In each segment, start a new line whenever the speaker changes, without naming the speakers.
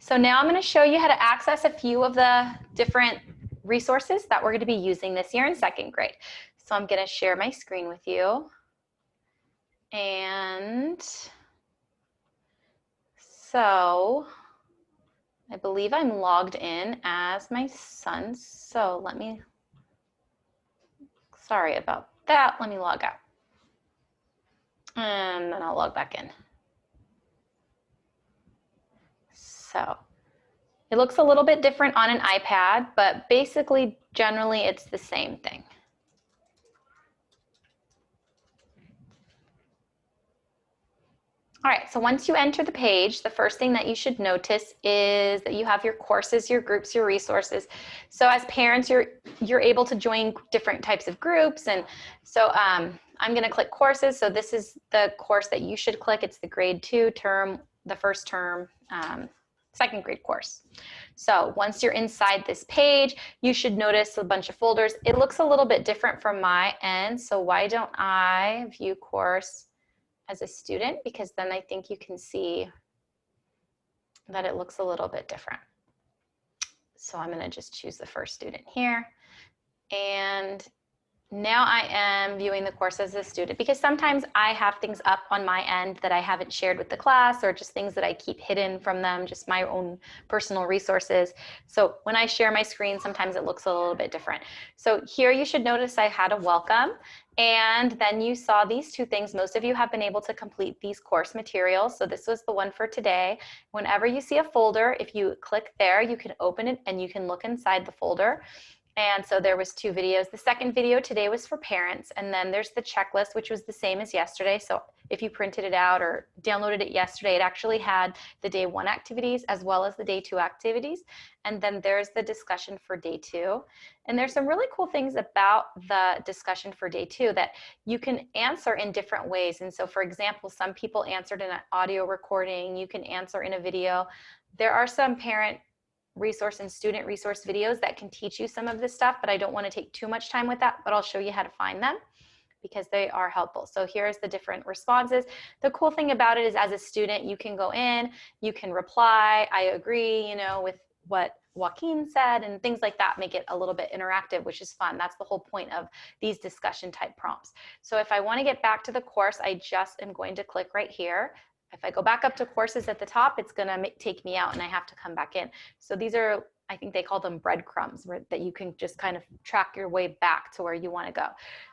So now I'm going to show you how to access a few of the different resources that we're going to be using this year in second grade. So I'm going to share my screen with you. And so I believe I'm logged in as my son. So sorry about that. Let me log out. And then I'll log back in. So it looks a little bit different on an iPad, but basically, generally, it's the same thing. All right, so once you enter the page, the first thing that you should notice is that you have your courses, your groups, your resources. So as parents, you're able to join different types of groups. And so I'm going to click courses. So this is the course that you should click. It's the grade 2 term, the first term, second grade course. So once you're inside this page, you should notice a bunch of folders. It looks a little bit different from my end. So why don't I view course as a student, because then I think you can see that it looks a little bit different. So I'm going to just choose the first student here. And now I am viewing the course as a student, because sometimes I have things up on my end that I haven't shared with the class, or just things that I keep hidden from them, just my own personal resources. So when I share my screen, sometimes it looks a little bit different. So here you should notice I had a welcome, and then you saw these two things. Most of you have been able to complete these course materials. So this was the one for today. Whenever you see a folder, if you click there, you can open it and you can look inside the folder. And so there was 2 videos. The second video today was for parents, and then there's the checklist, which was the same as yesterday. So if you printed it out or downloaded it yesterday, it actually had the day 1 activities as well as the day 2 activities. And then there's the discussion for day 2. And there's some really cool things about the discussion for day 2 that you can answer in different ways. And so for example, some people answered in an audio recording, you can answer in a video. There are some parent resource and student resource videos that can teach you some of this stuff, but I don't want to take too much time with that, but I'll show you how to find them because they are helpful. So here's the different responses. The cool thing about it is as a student, you can go in, you can reply, I agree, with what Joaquin said, and things like that make it a little bit interactive, which is fun. That's the whole point of these discussion type prompts. So if I want to get back to the course, I just am going to click right here. If I go back up to courses at the top, it's going to take me out and I have to come back in. So these are, I think they call them breadcrumbs, that you can just kind of track your way back to where you want to go.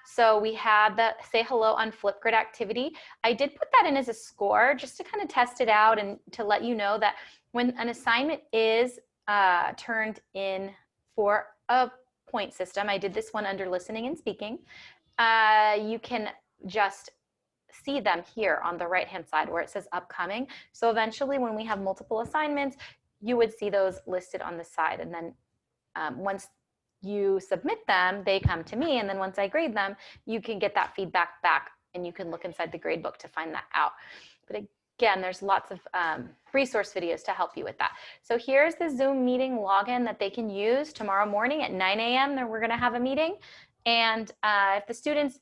So we had the say hello on Flipgrid activity. I did put that in as a score just to kind of test it out and to let you know that when an assignment is turned in for a point system, I did this one under listening and speaking, you can just see them here on the right hand side where it says upcoming. So eventually when we have multiple assignments, you would see those listed on the side. And then once you submit them, they come to me. And then once I grade them, you can get that feedback back and you can look inside the grade book to find that out. But again, there's lots of resource videos to help you with that. So here's the Zoom meeting login that they can use tomorrow morning at 9 a.m. We're going to have a meeting. And if the students,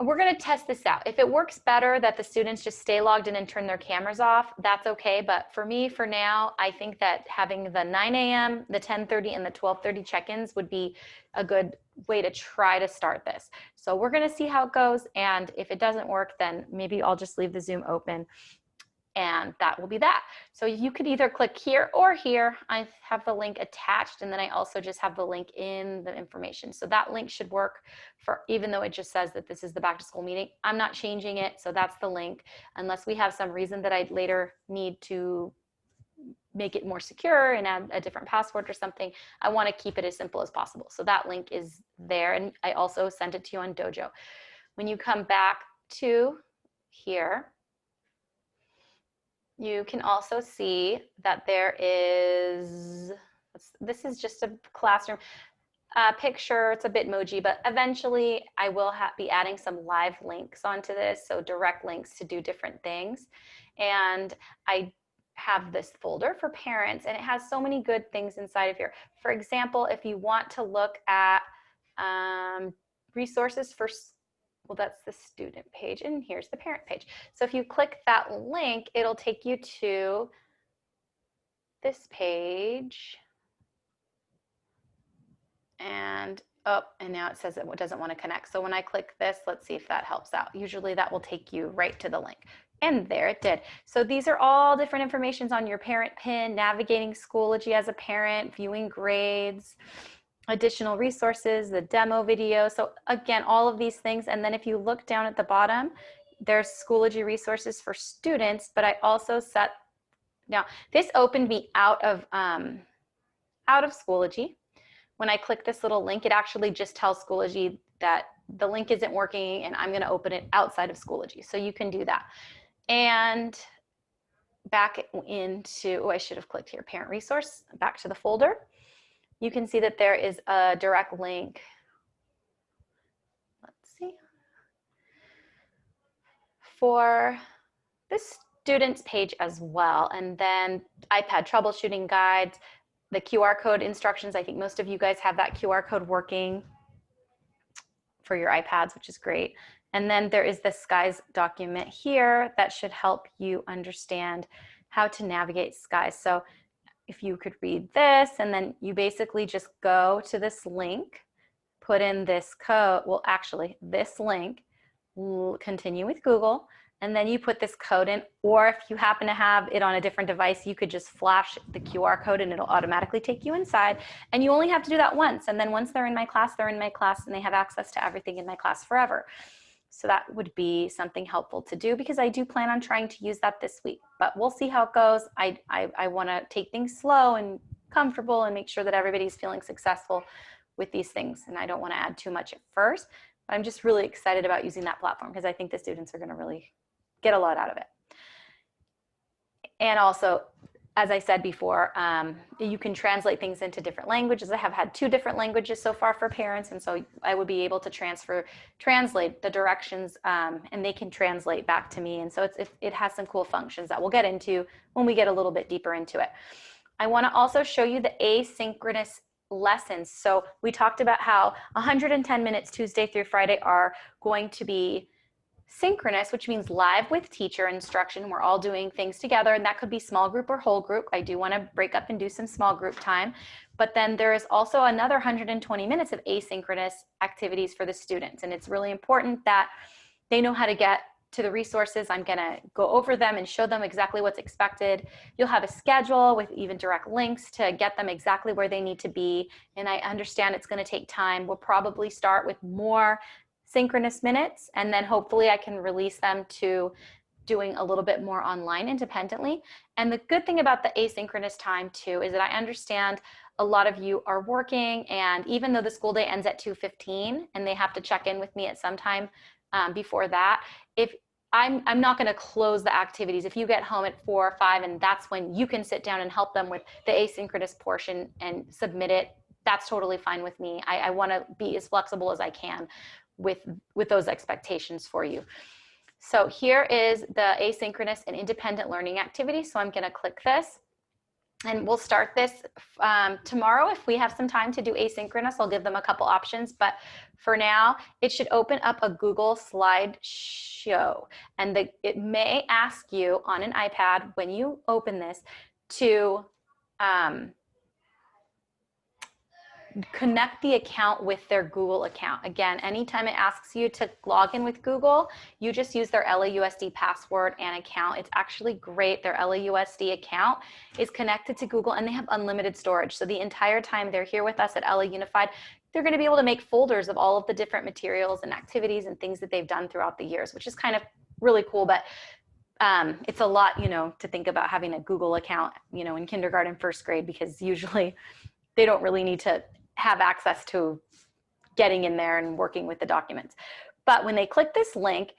we're going to test this out. If it works better that the students just stay logged in and turn their cameras off, that's okay. But for me, for now, I think that having the 9 a.m., the 10:30, and the 12:30 check-ins would be a good way to try to start this. So we're going to see how it goes. And if it doesn't work, then maybe I'll just leave the Zoom open. And that will be that. So you could either click here or here. I have the link attached, and then I also just have the link in the information. So that link should work for, even though it just says that this is the back to school meeting, I'm not changing it. So that's the link, unless we have some reason that I later need to make it more secure and add a different password or something. I want to keep it as simple as possible. So that link is there. And I also sent it to you on Dojo. When you come back to here, you can also see that there is, this is just a classroom picture. It's a Bitmoji, but eventually I will be adding some live links onto this, so direct links to do different things. And I have this folder for parents, and it has so many good things inside of here. For example, if you want to look at resources for, well, that's the student page, and here's the parent page. So if you click that link, it'll take you to this page. And and now it says it doesn't want to connect. So when I click this, let's see if that helps out. Usually that will take you right to the link. And there it did. So these are all different informations on your parent pin, navigating Schoology as a parent, viewing grades, additional resources, the demo video. So again, all of these things. And then if you look down at the bottom, there's Schoology resources for students, but I also set, now this opened me out of Schoology. When I click this little link, it actually just tells Schoology that the link isn't working and I'm going to open it outside of Schoology. So you can do that. And back into, oh, I should have clicked here, parent resource, back to the folder. You can see that there is a direct link. Let's see. For the students page as well. And then iPad troubleshooting guides, the QR code instructions. I think most of you guys have that QR code working for your iPads, which is great. And then there is the Skies document here that should help you understand how to navigate Skies. So if you could read this, and then you basically just go to this link, put in this code, well, actually this link, continue with Google, and then you put this code in, or if you happen to have it on a different device, you could just flash the QR code and it'll automatically take you inside. And you only have to do that once. And then once they're in my class, they're in my class and they have access to everything in my class forever. So that would be something helpful to do because I do plan on trying to use that this week, but we'll see how it goes. I want to take things slow and comfortable and make sure that everybody's feeling successful with these things. And I don't want to add too much at first, but I'm just really excited about using that platform because I think the students are going to really get a lot out of it. And also, as I said before, you can translate things into different languages. I have had 2 different languages so far for parents, and so I would be able to translate the directions, and they can translate back to me. And so it has some cool functions that we'll get into when we get a little bit deeper into it. I want to also show you the asynchronous lessons. So we talked about how 110 minutes Tuesday through Friday are going to be synchronous, which means live with teacher instruction. We're all doing things together, and that could be small group or whole group. I do want to break up and do some small group time. But then there is also another 120 minutes of asynchronous activities for the students. And it's really important that they know how to get to the resources. I'm going to go over them and show them exactly what's expected. You'll have a schedule with even direct links to get them exactly where they need to be. And I understand it's going to take time. We'll probably start with more synchronous minutes, and then hopefully I can release them to doing a little bit more online independently. And the good thing about the asynchronous time too is that I understand a lot of you are working, and even though the school day ends at 2:15 and they have to check in with me at some time before that, if I'm not going to close the activities. If you get home at 4 or 5 and that's when you can sit down and help them with the asynchronous portion and submit it, that's totally fine with me. I want to be as flexible as I can with those expectations for you. So here is the asynchronous and independent learning activity. So I'm going to click this, and we'll start this tomorrow. If we have some time to do asynchronous, I'll give them a couple options, but for now it should open up a Google slideshow, and it may ask you on an iPad when you open this to connect the account with their Google account. Again, anytime it asks you to log in with Google, you just use their LAUSD password and account. It's actually great. Their LAUSD account is connected to Google, and they have unlimited storage. So the entire time they're here with us at LA Unified, they're going to be able to make folders of all of the different materials and activities and things that they've done throughout the years, which is kind of really cool. But it's a lot, to think about having a Google account, in kindergarten, first grade, because usually they don't really need to have access to getting in there and working with the documents. But when they click this link,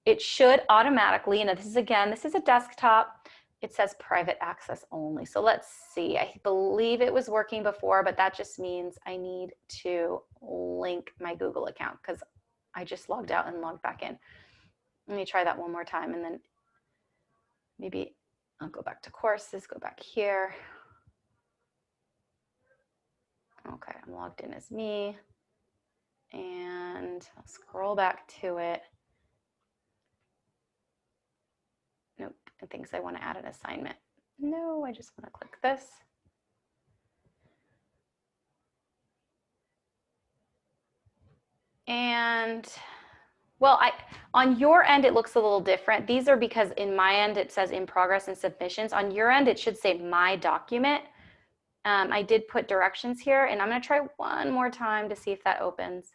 it should automatically, this is a desktop, it says private access only. So let's see, I believe it was working before, but that just means I need to link my Google account because I just logged out and logged back in. Let me try that one more time, and then maybe I'll go back to courses, go back here. Okay, I'm logged in as me, and I'll scroll back to it. Nope, it thinks I want to add an assignment. No, I just want to click this. And well, on your end, it looks a little different. These are because in my end, it says in progress and submissions. On your end, it should say my document. I did put directions here, and I'm going to try one more time to see if that opens.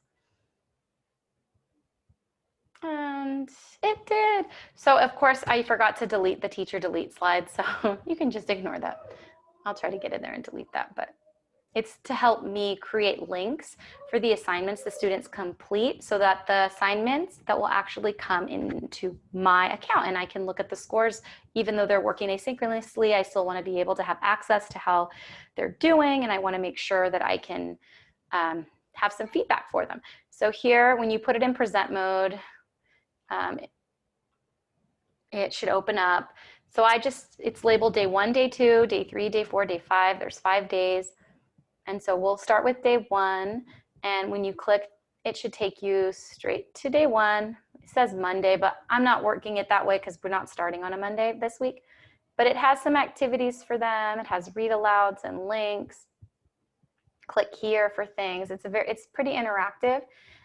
And it did. So of course, I forgot to delete the teacher delete slide, so you can just ignore that. I'll try to get in there and delete that, but it's to help me create links for the assignments the students complete so that the assignments that will actually come into my account and I can look at the scores. Even though they're working asynchronously, I still want to be able to have access to how they're doing, and I want to make sure that I can have some feedback for them. So here, when you put it in present mode, it should open up. So it's labeled day 1, day 2, day 3, day 4, day 5. There's 5 days. And so we'll start with day 1. And when you click, it should take you straight to day 1. It says Monday, but I'm not working it that way because we're not starting on a Monday this week. But it has some activities for them. It has read alouds and links. Click here for things. It's pretty interactive.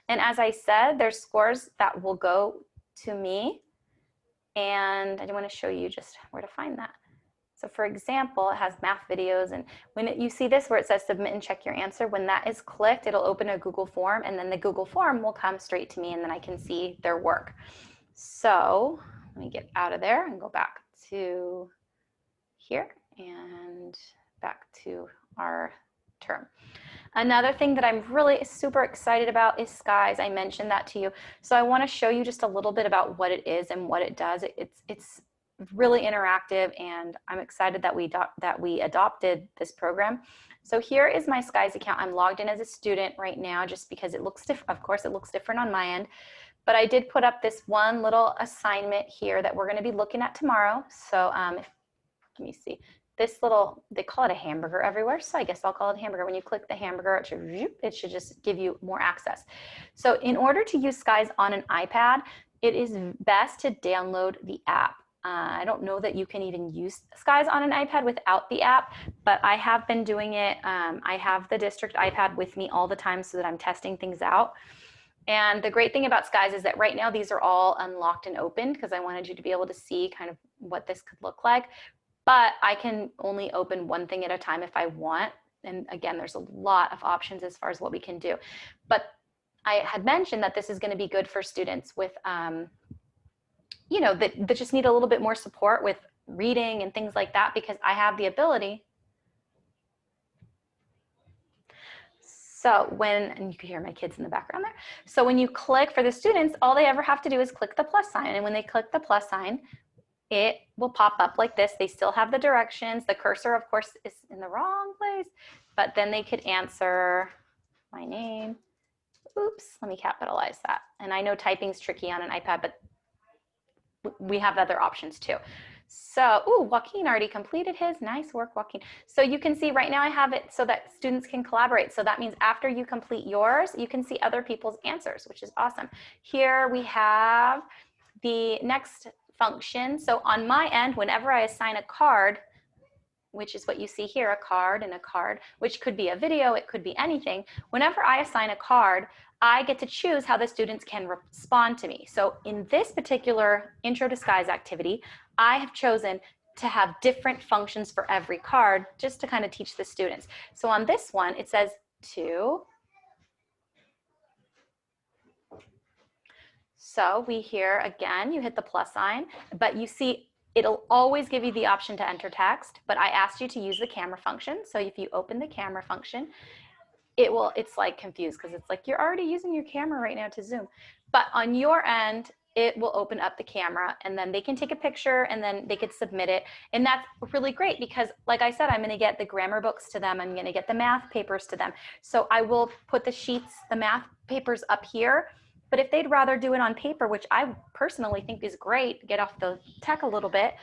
And as I said, there's scores that will go to me. And I want to show you just where to find that. So for example, it has math videos, and when you see this where it says submit and check your answer, when that is clicked, it'll open a Google form, and then the Google form will come straight to me, and then I can see their work. So let me get out of there and go back to here and back to our term. Another thing that I'm really super excited about is Skies. I mentioned that to you. So I want to show you just a little bit about what it is and what it does. It's really interactive, and I'm excited that we adopted this program. So here is my Skies account. I'm logged in as a student right now just because it looks different. Of course, it looks different on my end. But I did put up this one little assignment here that we're going to be looking at tomorrow. So let me see. This little, they call it a hamburger everywhere, so I guess I'll call it a hamburger. When you click the hamburger, it should just give you more access. So in order to use Skies on an iPad, it is best to download the app. I don't know that you can even use Skies on an iPad without the app, but I have been doing it. I have the district iPad with me all the time so that I'm testing things out. And the great thing about Skies is that right now these are all unlocked and opened because I wanted you to be able to see kind of what this could look like. But I can only open one thing at a time if I want. And again, there's a lot of options as far as what we can do. But I had mentioned that this is going to be good for students with, you know, that just need a little bit more support with reading and things like that, because I have the ability. So and you can hear my kids in the background there. So when you click for the students, all they ever have to do is click the plus sign. And when they click the plus sign, it will pop up like this. They still have the directions. The cursor, of course, is in the wrong place, but then they could answer my name. Oops, let me capitalize that. And I know typing's tricky on an iPad, but we have other options too. So, Joaquin already completed his. Nice work, Joaquin. So you can see right now I have it so that students can collaborate. So that means after you complete yours, you can see other people's answers, which is awesome. Here we have the next function. So on my end, whenever I assign a card, which is what you see here, a card and a card, which could be a video, it could be anything. Whenever I assign a card, I get to choose how the students can respond to me. So in this particular Intro to Skies activity, I have chosen to have different functions for every card just to kind of teach the students. So on this one, it says to. So we here, again, you hit the plus sign, but you see it'll always give you the option to enter text, but I asked you to use the camera function. So if you open the camera function, it's like confused because it's like you're already using your camera right now to Zoom. But on your end, it will open up the camera and then they can take a picture and then they could submit it. And that's really great because like I said, I'm gonna get the grammar books to them. I'm gonna get the math papers to them. So I will put the sheets, the math papers up here. But if they'd rather do it on paper, which I personally think is great, get off the tech a little bit,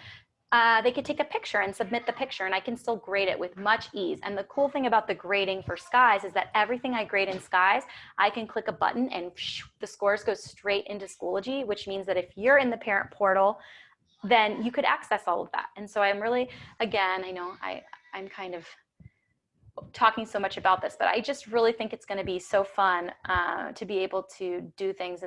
they could take a picture and submit the picture and I can still grade it with much ease. And the cool thing about the grading for Skies is that everything I grade in Skies, I can click a button and the scores go straight into Schoology, which means that if you're in the parent portal then you could access all of that. And so I'm really, again, I know I'm kind of talking so much about this, but I just really think it's going to be so fun to be able to do things.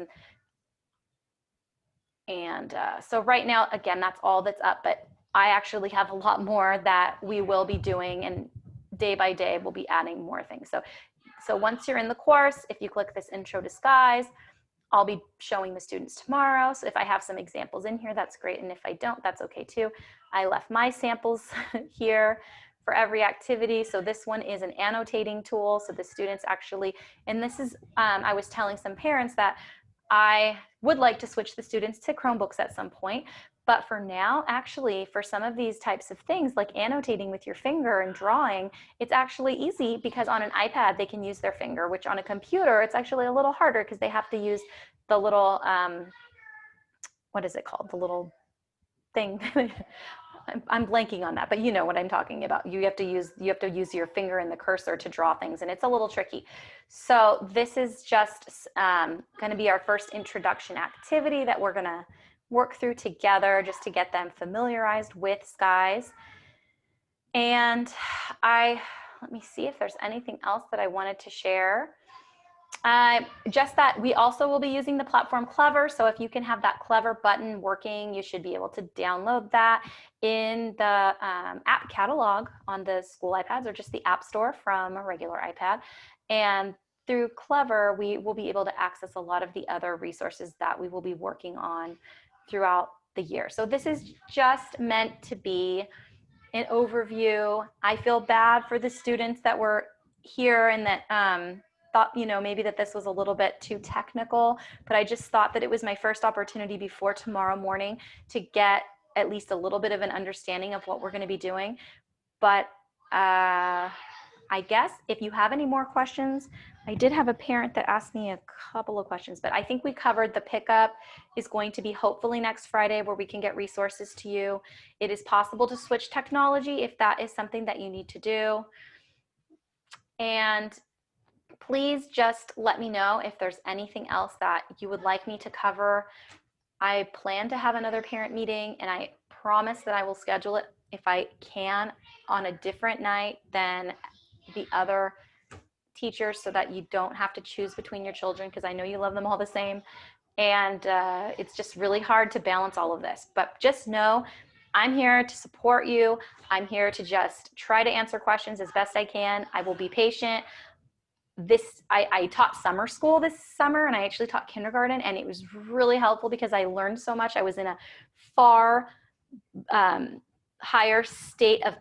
And so right now, again, that's all that's up, but I actually have a lot more that we will be doing, and day by day we'll be adding more things. So once you're in the course, if you click this Intro to Skies, I'll be showing the students tomorrow. So if I have some examples in here, that's great. And if I don't, that's okay too. I left my samples here for every activity. So this one is an annotating tool. So the students actually, and this is, I was telling some parents that I would like to switch the students to Chromebooks at some point. But for now, actually, for some of these types of things, like annotating with your finger and drawing, it's actually easy because on an iPad, they can use their finger, which on a computer, it's actually a little harder because they have to use the little, what is it called? The little thing. I'm blanking on that, but you know what I'm talking about. You have to use your finger and the cursor to draw things, and it's a little tricky. So this is just going to be our first introduction activity that we're going to work through together just to get them familiarized with skies. And let me see if there's anything else that I wanted to share. Just that we also will be using the platform Clever. So if you can have that Clever button working, you should be able to download that in the app catalog on the school iPads or just the App Store from a regular iPad. And through Clever, we will be able to access a lot of the other resources that we will be working on throughout the year. So this is just meant to be an overview. I feel bad for the students that were here and that thought, maybe that this was a little bit too technical, but I just thought that it was my first opportunity before tomorrow morning to get at least a little bit of an understanding of what we're going to be doing. But I guess if you have any more questions, I did have a parent that asked me a couple of questions, but I think we covered the pickup is going to be hopefully next Friday where we can get resources to you. It is possible to switch technology if that is something that you need to do. And please just let me know if there's anything else that you would like me to cover. I plan to have another parent meeting, and I promise that I will schedule it if I can on a different night than the other teachers so that you don't have to choose between your children, because I know you love them all the same. And it's just really hard to balance all of this. But just know I'm here to support you. I'm here to just try to answer questions as best I can. I will be patient. I taught summer school this summer, and I actually taught kindergarten, and it was really helpful because I learned so much. I was in a far higher state of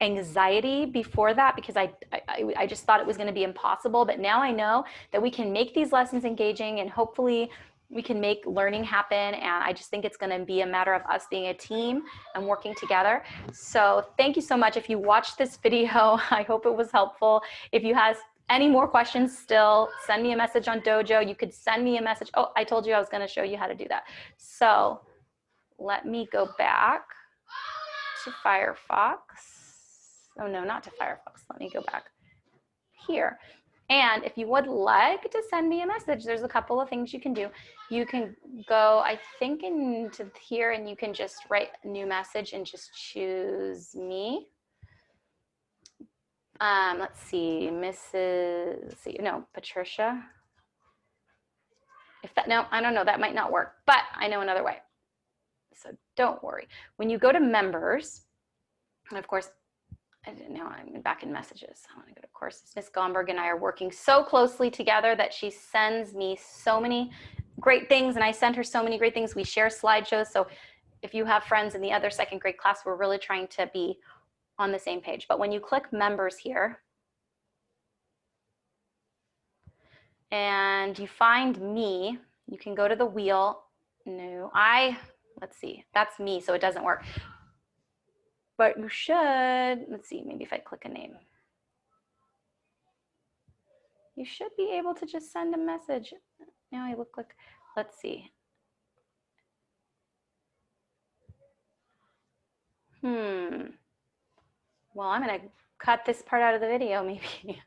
anxiety before that because I just thought it was going to be impossible. But now I know that we can make these lessons engaging, and hopefully we can make learning happen. And I just think it's going to be a matter of us being a team and working together. So thank you so much. If you watched this video, I hope it was helpful. If you have any more questions still, send me a message on Dojo. You could send me a message. Oh, I told you I was going to show you how to do that. So let me go back to Firefox. Oh no, not to Firefox. Let me go back here. And if you would like to send me a message, there's a couple of things you can do. You can go, I think, into here, and you can just write a new message and just choose me. Let's see, Patricia. No, I don't know, that might not work, but I know another way. So don't worry. When you go to members, and of course, I didn't know I'm back in messages. I want to go to courses. Miss Gomberg and I are working so closely together that she sends me so many great things, and I send her so many great things. We share slideshows. So if you have friends in the other second grade class, we're really trying to be on the same page. But when you click members here, and you find me, you can go to the wheel. No, let's see, that's me, so it doesn't work. But you should, let's see, maybe if I click a name. You should be able to just send a message. Now I look like, let's see. Well, I'm gonna cut this part out of the video maybe.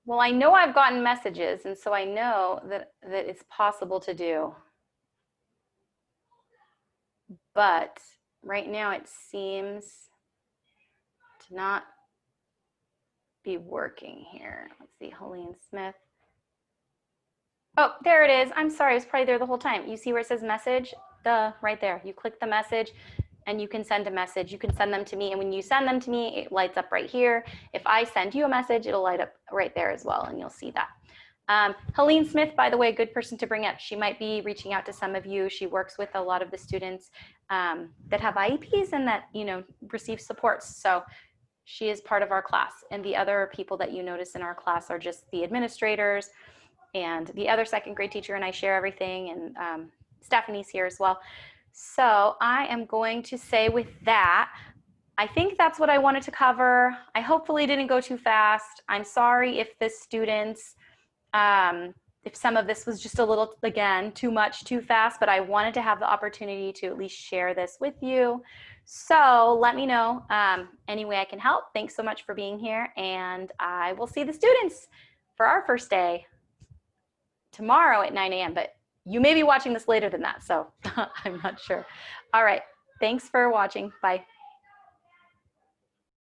Well, I know I've gotten messages, and so I know that it's possible to do. but right now it seems to not be working here. Let's see, Helene Smith. Oh, there it is. I'm sorry, it was probably there the whole time. You see where it says message? Right there. You click the message and you can send a message. You can send them to me. And when you send them to me, it lights up right here. If I send you a message, it'll light up right there as well, and you'll see that. Helene Smith, by the way, good person to bring up. She might be reaching out to some of you. She works with a lot of the students that have IEPs and that, you know, receive supports. So she is part of our class. And the other people that you notice in our class are just the administrators and the other second grade teacher, and I share everything, and Stephanie's here as well. So I am going to say with that, I think that's what I wanted to cover. I hopefully didn't go too fast. I'm sorry if the students, if some of this was just a little, again, too much, too fast, but I wanted to have the opportunity to at least share this with you. So let me know any way I can help. Thanks so much for being here, and I will see the students for our first day tomorrow at 9 a.m., but you may be watching this later than that, so I'm not sure. All right, thanks for watching. Bye.